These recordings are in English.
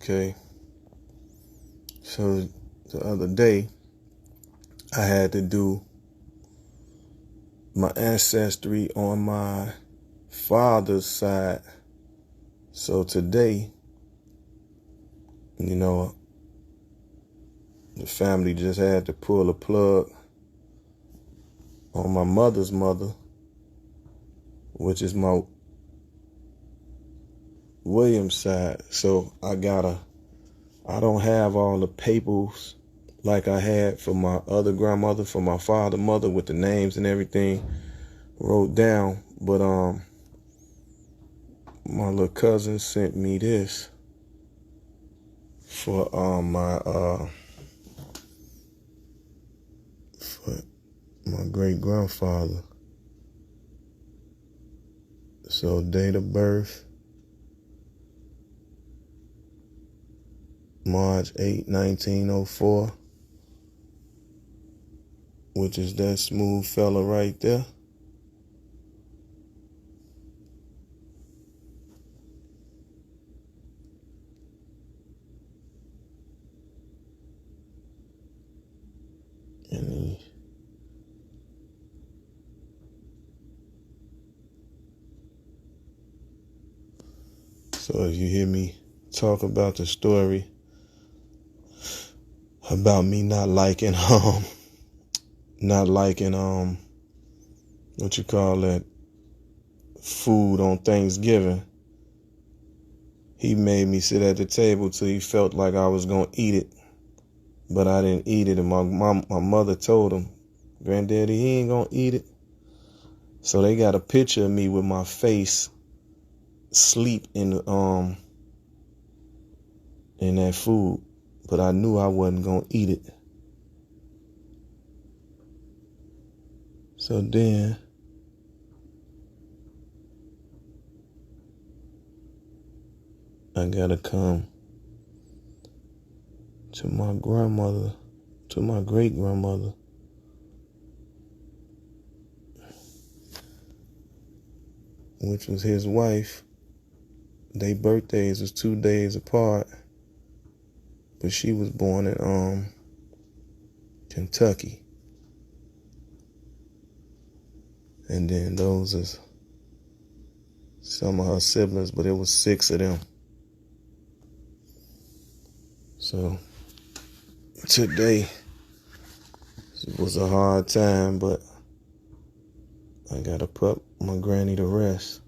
Okay, so the other day I had to do my ancestry on my father's side. So today, the family just had to pull a plug on my mother's mother, which is my Williams side. So I don't have all the papers like I had for my other grandmother, for my father, mother, with the names and everything wrote down. But my little cousin sent me this for my great grandfather. So date of birth, March 8, 1904, which is that smooth fella right there. And so if you hear me talk about the story about me not liking what you call that, food on Thanksgiving, he made me sit at the table till he felt like I was gonna eat it, but I didn't eat it. And my mother told him, "Granddaddy, he ain't gonna eat it." So they got a picture of me with my face sleep in that food, but I knew I wasn't gonna eat it. So then I gotta come to my grandmother, to my great grandmother, which was his wife. Their birthdays was 2 days apart, but she was born in Kentucky. And then those is some of her siblings, but it was 6 of them. So today was a hard time, but I gotta put my granny to rest.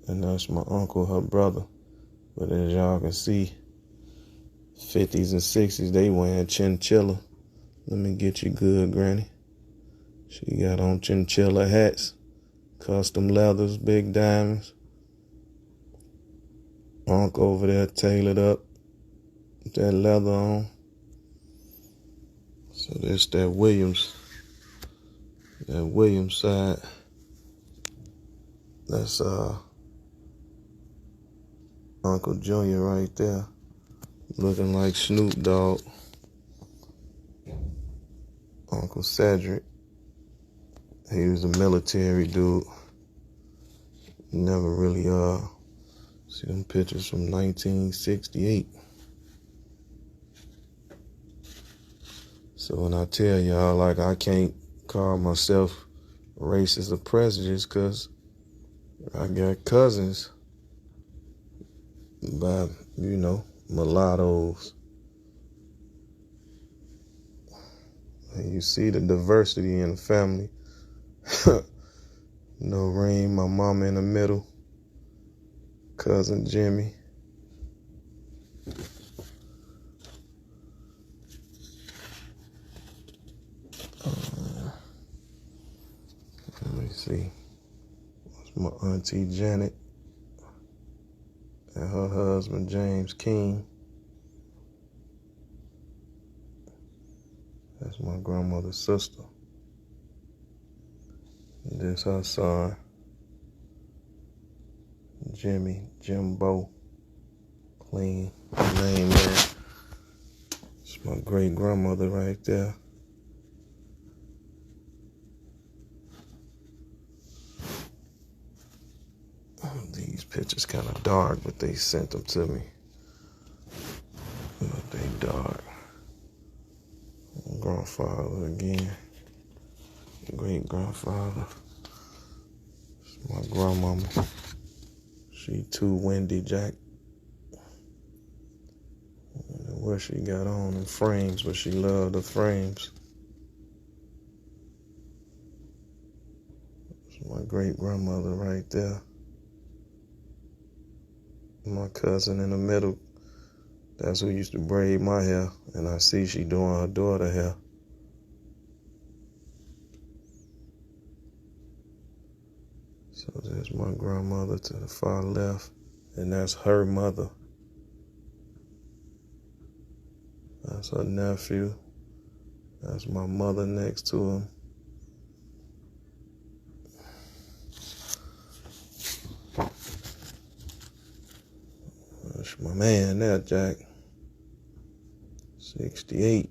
And that's my uncle, her brother. But as y'all can see, 50s and 60s, they wearing chinchilla. Let me get you good, Granny. She got on chinchilla hats, custom leathers, big diamonds. Uncle over there tailored up with that leather on. So that's that Williams side. That's Uncle Junior right there, looking like Snoop Dogg. Uncle Cedric, he was a military dude. Never really see them pictures from 1968. So when I tell y'all, like, I can't call myself racist or prejudiced, because I got cousins by, mulattoes. And you see the diversity in the family. Noreen, my mama in the middle. Cousin Jimmy. Let me see. That's my auntie Janet and her husband James King. That's my grandmother's sister. And this her son, Jimbo. Clean name there. It's my great grandmother right there. These picture's kind of dark, but they sent them to me. But they dark. Grandfather again. Great grandfather. It's my grandmama. She too windy, Jack. What she got on in frames, but she loved the frames. It's my great grandmother right there. My cousin in the middle, that's who used to braid my hair, and I see she doing her daughter hair. So there's my grandmother to the far left, and that's her mother. That's her nephew. That's my mother next to him. That's my man there, Jack. 68.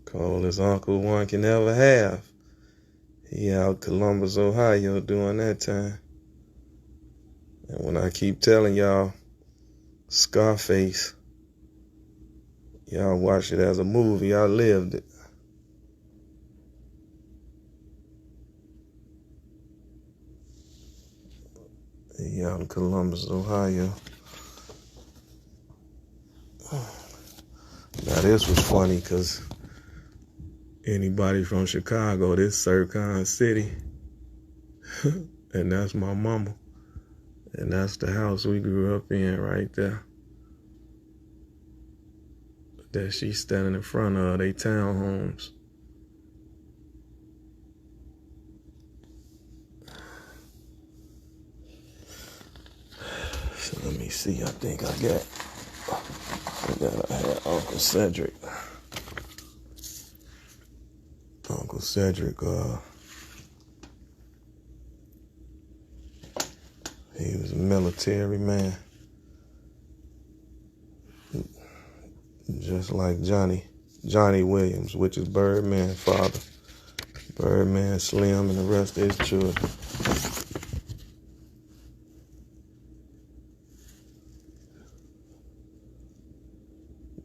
Coldest uncle one can ever have. He out Columbus, Ohio during that time. And when I keep telling y'all, Scarface, y'all watch it as a movie, I lived it. He out in Columbus, Ohio. Now this was funny because anybody from Chicago, this Sircon City, and that's my mama. And that's the house we grew up in right there. That she's standing in front of, they townhomes. So let me see, I think I had Uncle Cedric. Uncle Cedric, he was a military man. Just like Johnny Williams, which is Birdman's father. Birdman, Slim, and the rest of his children.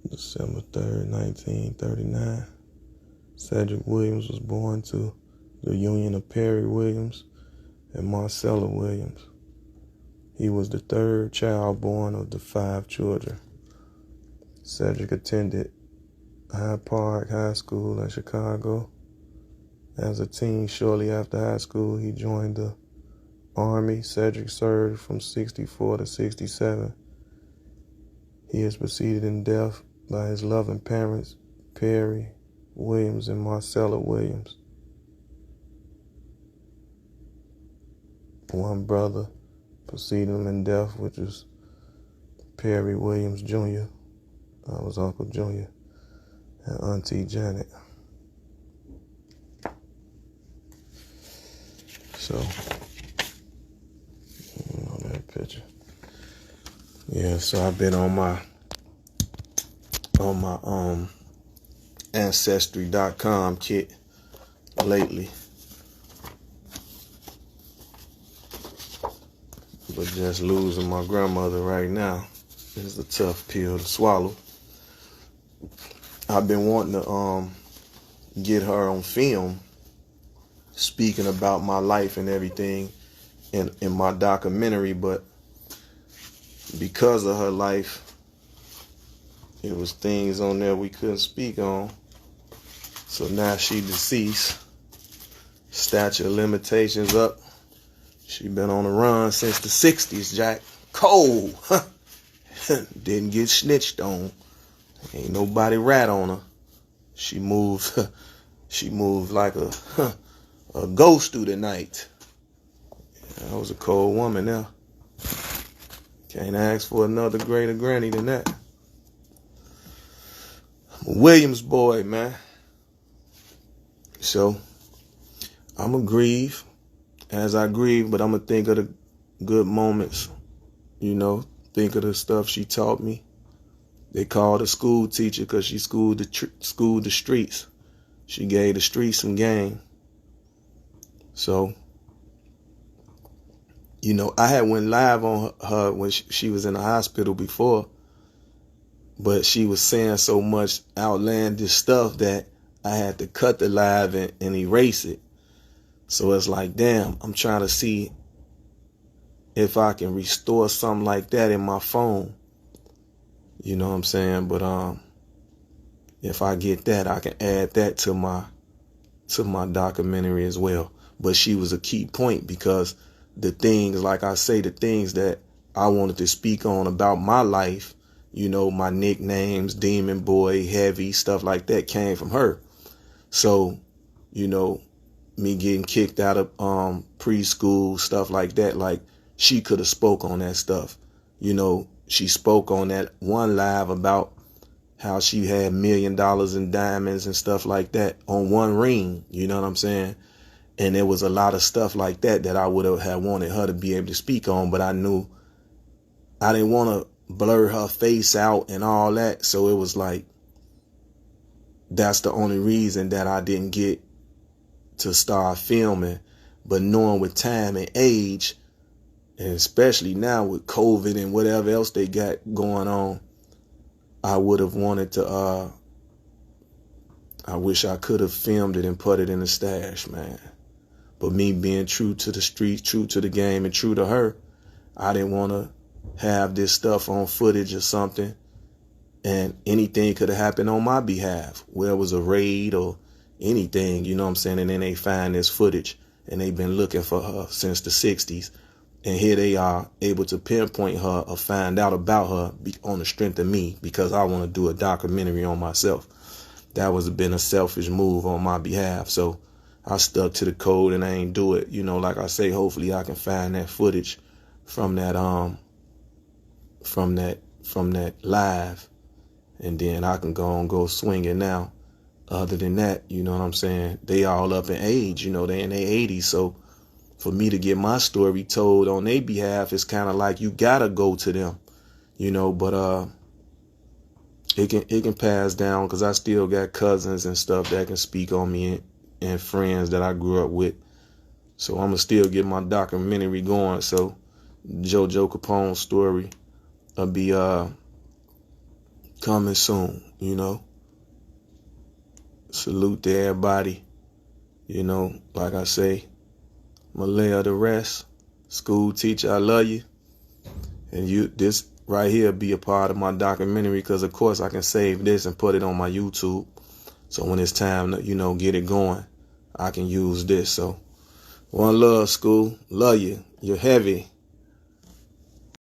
December 3rd, 1939. Cedric Williams was born to the union of Perry Williams and Marcella Williams. He was the third child born of the 5 children. Cedric attended Hyde Park High School in Chicago. As a teen, shortly after high school, he joined the Army. Cedric served from 64 to 67. He is preceded in death by his loving parents, Perry Williams and Marcella Williams. One brother preceded him in death, which was Perry Williams Jr. I was Uncle Jr. and Auntie Janet. So, you know that picture. Yeah, so I've been on my Ancestry.com kit lately. But just losing my grandmother right now is a tough pill to swallow. I've been wanting to get her on film speaking about my life and everything in my documentary, but because of her life, it was things on there we couldn't speak on. So now she deceased. Statute of limitations up. She been on the run since the 60s, Jack. Cold. Didn't get snitched on. Ain't nobody rat on her. She moved like a ghost through the night. That was a cold woman now. Can't ask for another greater granny than that. I'm a Williams boy, man. So I'm going to grieve as I grieve, but I'm going to think of the good moments, you know, think of the stuff she taught me. They called her school teacher because she schooled the streets. She gave the streets some game. So I had went live on her when she was in the hospital before, but she was saying so much outlandish stuff that I had to cut the live and erase it. So it's like, damn, I'm trying to see if I can restore something like that in my phone. You know what I'm saying? But if I get that, I can add that to my documentary as well. But she was a key point because the things, like I say, the things that I wanted to speak on about my life, my nicknames, Demon Boy, Heavy, stuff like that came from her. So, me getting kicked out of preschool, stuff like that, like she could have spoke on that stuff. She spoke on that one live about how she had $1 million in diamonds and stuff like that on one ring. You know what I'm saying? And there was a lot of stuff like that I would have wanted her to be able to speak on, but I knew I didn't want to blur her face out and all that. So it was like, that's the only reason that I didn't get to start filming. But knowing with time and age, and especially now with COVID and whatever else they got going on, I would have wanted to, I wish I could have filmed it and put it in the stash, man. But me being true to the streets, true to the game, and true to her, I didn't want to have this stuff on footage or something, and anything could have happened on my behalf, where it was a raid or anything, you know what I'm saying? And then they find this footage, and they've been looking for her since the 60s. And here they are able to pinpoint her or find out about her on the strength of me, because I want to do a documentary on myself. That was been a selfish move on my behalf. So I stuck to the code and I ain't do it. Like I say, hopefully I can find that footage from that live, and then I can go swing it now. Other than that, you know what I'm saying? They all up in age, they in their 80s. So for me to get my story told on their behalf, it's kind of like you gotta go to them, but it can pass down, because I still got cousins and stuff that can speak on me, and friends that I grew up with. So I'm gonna still get my documentary going. So JoJo Capone's story will be coming soon, Salute to everybody. Like I say, Malaya the rest. School teacher, I love you. And this right here be a part of my documentary, because of course I can save this and put it on my YouTube. So when it's time to, get it going, I can use this. So one love, school. Love you. You're heavy.